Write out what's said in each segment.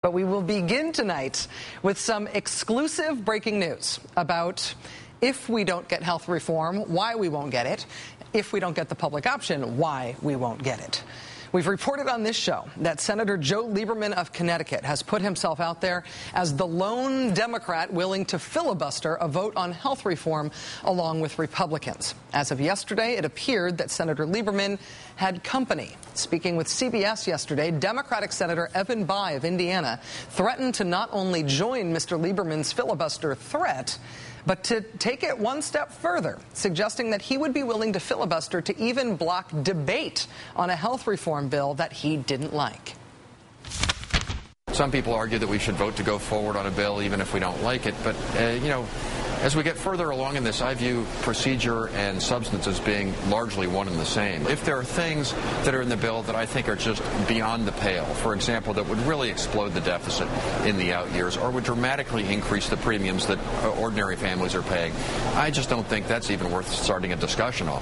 But we will begin tonight with some exclusive breaking news about if we don't get health reform, why we won't get it, if we don't get the public option, why we won't get it. We've reported on this show that Senator Joe Lieberman of Connecticut has put himself out there as the lone Democrat willing to filibuster a vote on health reform along with Republicans. As of yesterday, it appeared that Senator Lieberman had company. Speaking with CBS yesterday, Democratic Senator Maddow-Bayh of Indiana threatened to not only join Mr. Lieberman's filibuster threat, but to take it one step further, suggesting that he would be willing to filibuster to even block debate on a health reform bill that he didn't like. Some people argue that we should vote to go forward on a bill even if we don't like it, but, as we get further along in this, I view procedure and substance as being largely one and the same. If there are things that are in the bill that I think are just beyond the pale, for example, that would really explode the deficit in the out years or would dramatically increase the premiums that ordinary families are paying, I just don't think that's even worth starting a discussion on.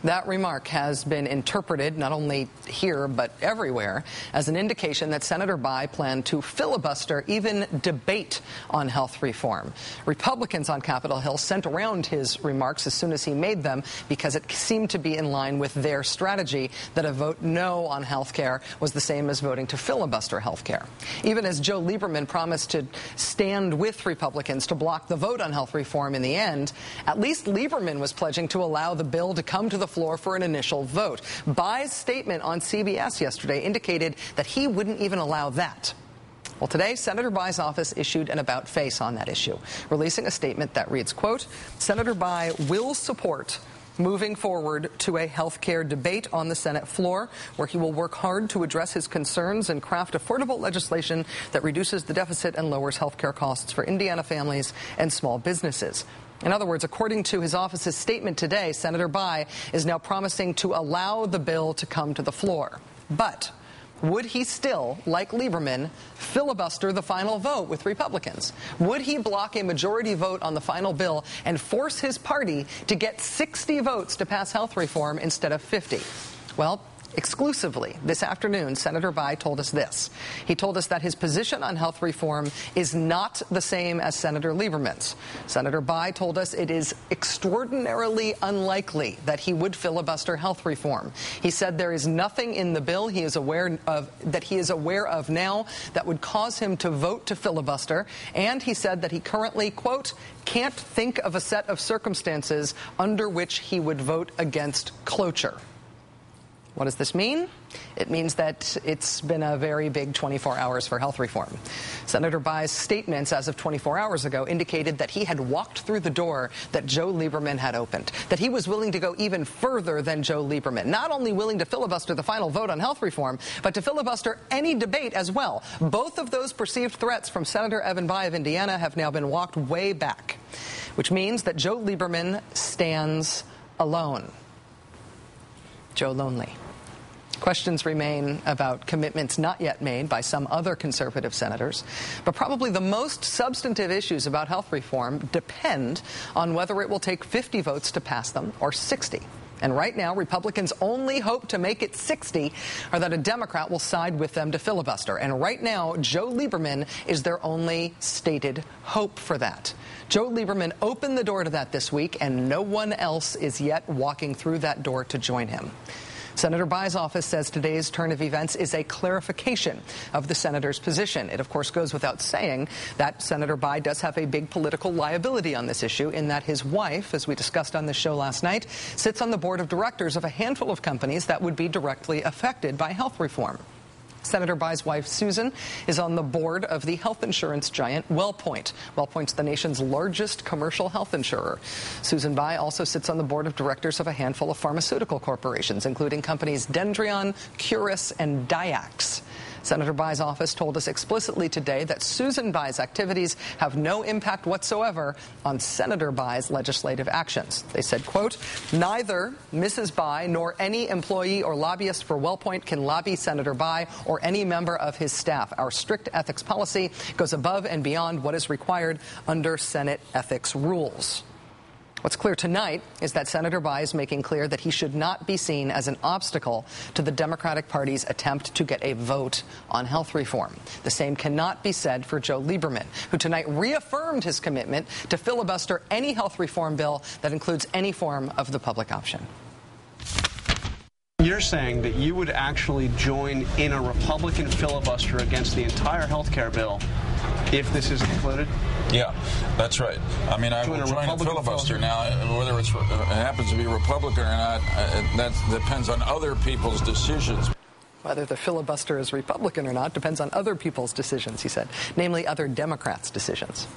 That remark has been interpreted, not only here but everywhere, as an indication that Senator Bayh planned to filibuster even debate on health reform. Republicans on Capitol Hill sent around his remarks as soon as he made them because it seemed to be in line with their strategy that a vote no on health care was the same as voting to filibuster health care. Even as Joe Lieberman promised to stand with Republicans to block the vote on health reform in the end, at least Lieberman was pledging to allow the bill to come to the floor for an initial vote. Bayh's statement on CBS yesterday indicated that he wouldn't even allow that. Well, today, Senator Bayh's office issued an about-face on that issue, releasing a statement that reads, quote, Senator Bayh will support moving forward to a health care debate on the Senate floor, where he will work hard to address his concerns and craft affordable legislation that reduces the deficit and lowers health care costs for Indiana families and small businesses. In other words, according to his office's statement today, Senator Bayh is now promising to allow the bill to come to the floor. But would he still, like Lieberman, filibuster the final vote with Republicans? Would he block a majority vote on the final bill and force his party to get 60 votes to pass health reform instead of 50? Well, exclusively this afternoon, Senator Bayh told us this. He told us that his position on health reform is not the same as Senator Lieberman's. Senator Bayh told us it is extraordinarily unlikely that he would filibuster health reform. He said there is nothing in the bill he is aware of now that would cause him to vote to filibuster, and he said that he currently, quote, can't think of a set of circumstances under which he would vote against cloture. What does this mean? It means that it's been a very big 24 hours for health reform. Senator Bayh's statements as of 24 hours ago indicated that he had walked through the door that Joe Lieberman had opened, that he was willing to go even further than Joe Lieberman, not only willing to filibuster the final vote on health reform, but to filibuster any debate as well. Both of those perceived threats from Senator Maddow-Bayh of Indiana have now been walked way back, which means that Joe Lieberman stands alone. Joe Lonely. Questions remain about commitments not yet made by some other conservative senators, but probably the most substantive issues about health reform depend on whether it will take 50 votes to pass them or 60. And right now, Republicans' only hope to make it 60 are that a Democrat will side with them to filibuster. And right now, Joe Lieberman is their only stated hope for that. Joe Lieberman opened the door to that this week, and no one else is yet walking through that door to join him. Senator Bayh's office says today's turn of events is a clarification of the senator's position. It, of course, goes without saying that Senator Bayh does have a big political liability on this issue in that his wife, as we discussed on the show last night, sits on the board of directors of a handful of companies that would be directly affected by health reform. Senator Bayh's wife, Susan, is on the board of the health insurance giant WellPoint. WellPoint's the nation's largest commercial health insurer. Susan Bayh also sits on the board of directors of a handful of pharmaceutical corporations, including companies Dendreon, Curis, and Dyax. Senator Bayh's office told us explicitly today that Susan Bayh's activities have no impact whatsoever on Senator Bayh's legislative actions. They said, quote, neither Mrs. Bayh nor any employee or lobbyist for WellPoint can lobby Senator Bayh or any member of his staff. Our strict ethics policy goes above and beyond what is required under Senate ethics rules. What's clear tonight is that Senator Bayh is making clear that he should not be seen as an obstacle to the Democratic Party's attempt to get a vote on health reform. The same cannot be said for Joe Lieberman, who tonight reaffirmed his commitment to filibuster any health reform bill that includes any form of the public option. You're saying that you would actually join in a Republican filibuster against the entire health care bill if this is included? Yeah, that's right. I mean, I would join a filibuster. Now, whether it happens to be Republican or not, that depends on other people's decisions. Whether the filibuster is Republican or not depends on other people's decisions, he said, namely other Democrats' decisions.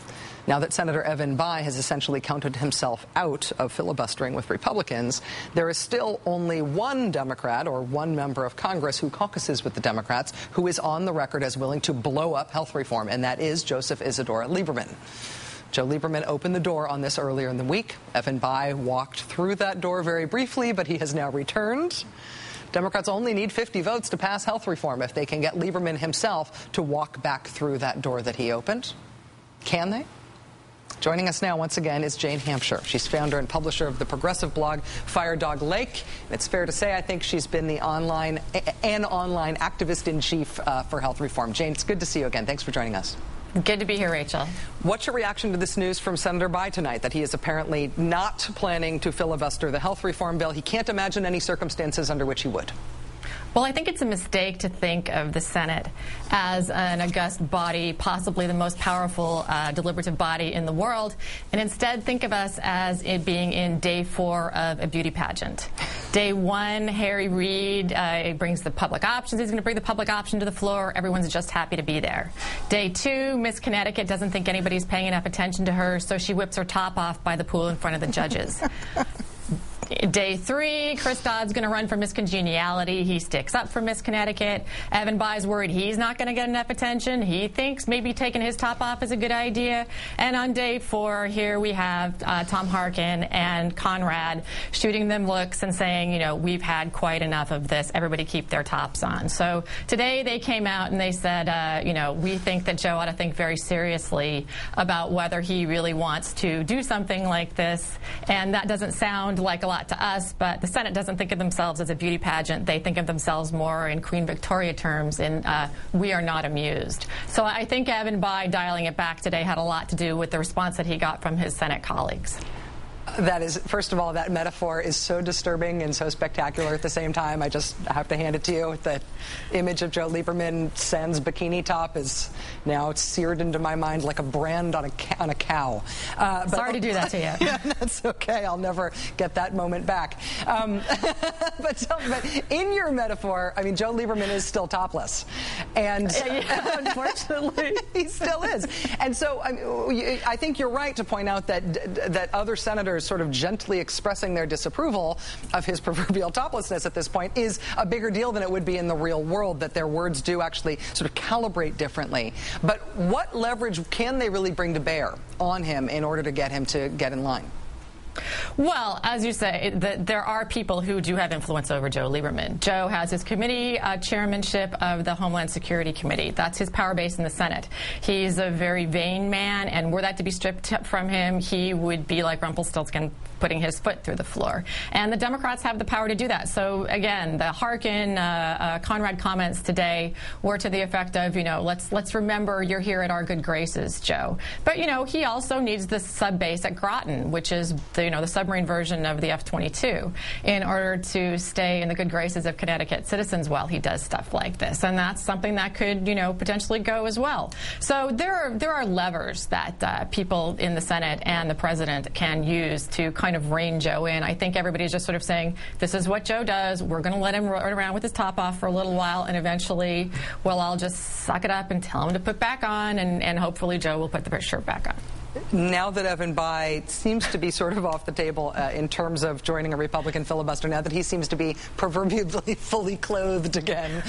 Now that Senator Evan Bayh has essentially counted himself out of filibustering with Republicans, there is still only one Democrat or one member of Congress who caucuses with the Democrats who is on the record as willing to blow up health reform, and that is Joseph Isidore Lieberman. Joe Lieberman opened the door on this earlier in the week. Evan Bayh walked through that door very briefly, but he has now returned. Democrats only need 50 votes to pass health reform if they can get Lieberman himself to walk back through that door that he opened. Can they? Joining us now once again is Jane Hampshire. She's founder and publisher of the progressive blog Fire Dog Lake. And it's fair to say I think she's been the online activist-in-chief for health reform. Jane, it's good to see you again. Thanks for joining us. Good to be here, Rachel. What's your reaction to this news from Senator Bayh tonight, that he is apparently not planning to filibuster the health reform bill? He can't imagine any circumstances under which he would. Well, I think it's a mistake to think of the Senate as an august body, possibly the most powerful deliberative body in the world, and instead think of us as it being in day 4 of a beauty pageant. Day 1, Harry Reid brings the public options. He's going to bring the public option to the floor. Everyone's just happy to be there. Day 2, Miss Connecticut doesn't think anybody's paying enough attention to her, so she whips her top off by the pool in front of the judges. Day 3, Chris Dodd's going to run for Miss Congeniality. He sticks up for Miss Connecticut. Evan Bayh's worried he's not going to get enough attention. He thinks maybe taking his top off is a good idea. And on day 4, here we have Tom Harkin and Conrad shooting them looks and saying, you know, we've had quite enough of this. Everybody keep their tops on. So today they came out and they said, you know, we think that Joe ought to think very seriously about whether he really wants to do something like this. And that doesn't sound like a lot to us, but the Senate doesn't think of themselves as a beauty pageant. They think of themselves more in Queen Victoria terms, in we are not amused. So I think Evan Bayh dialing it back today had a lot to do with the response that he got from his Senate colleagues. That is, first of all, that metaphor is so disturbing and so spectacular at the same time. I just have to hand it to you. The image of Joe Lieberman sans bikini top is now seared into my mind like a brand on a cow. Sorry to do that to you. Yeah, that's okay. I'll never get that moment back. But in your metaphor, I mean, Joe Lieberman is still topless. And unfortunately, he still is. And so I think you're right to point out that other senators sort of gently expressing their disapproval of his proverbial toplessness at this point is a bigger deal than it would be in the real world, that their words do actually sort of calibrate differently. But what leverage can they really bring to bear on him in order to get him to get in line? Well, as you say, there are people who do have influence over Joe Lieberman. Joe has his committee chairmanship of the Homeland Security Committee. That's his power base in the Senate. He's a very vain man, and were that to be stripped from him, he would be like Rumpelstiltskin putting his foot through the floor. And the Democrats have the power to do that. So, again, the Harkin, Conrad comments today were to the effect of, you know, let's remember you're here at our good graces, Joe. But, you know, he also needs the sub base at Groton, which is the submarine version of the F-22, in order to stay in the good graces of Connecticut citizens while he does stuff like this. And that's something that could, you know, potentially go as well. So there are levers that people in the Senate and the president can use to kind of rein Joe in. I think everybody's just sort of saying, this is what Joe does. We're going to let him run around with his top off for a little while, and eventually we'll all just suck it up and tell him to put back on, and hopefully Joe will put the shirt back on. Now that Evan Bayh seems to be sort of off the table in terms of joining a Republican filibuster, now that he seems to be proverbially fully clothed again,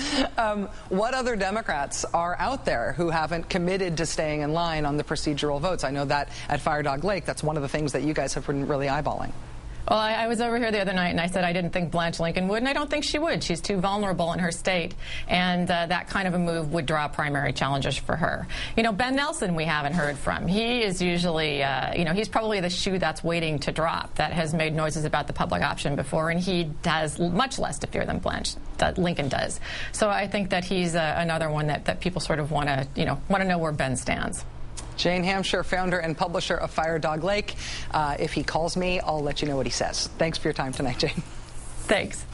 what other Democrats are out there who haven't committed to staying in line on the procedural votes? I know that at Fire Dog Lake, that's one of the things that you guys have been really eyeballing. Well, I was over here the other night, and I said I didn't think Blanche Lincoln would, and I don't think she would. She's too vulnerable in her state, and that kind of a move would draw primary challengers for her. You know, Ben Nelson we haven't heard from. He is usually, he's probably the shoe that's waiting to drop, that has made noises about the public option before, and he has much less to fear than Lincoln does. So I think that he's another one that people sort of want to know where Ben stands. Jane Hampshire, founder and publisher of Fire Dog Lake. If he calls me, I'll let you know what he says. Thanks for your time tonight, Jane. Thanks.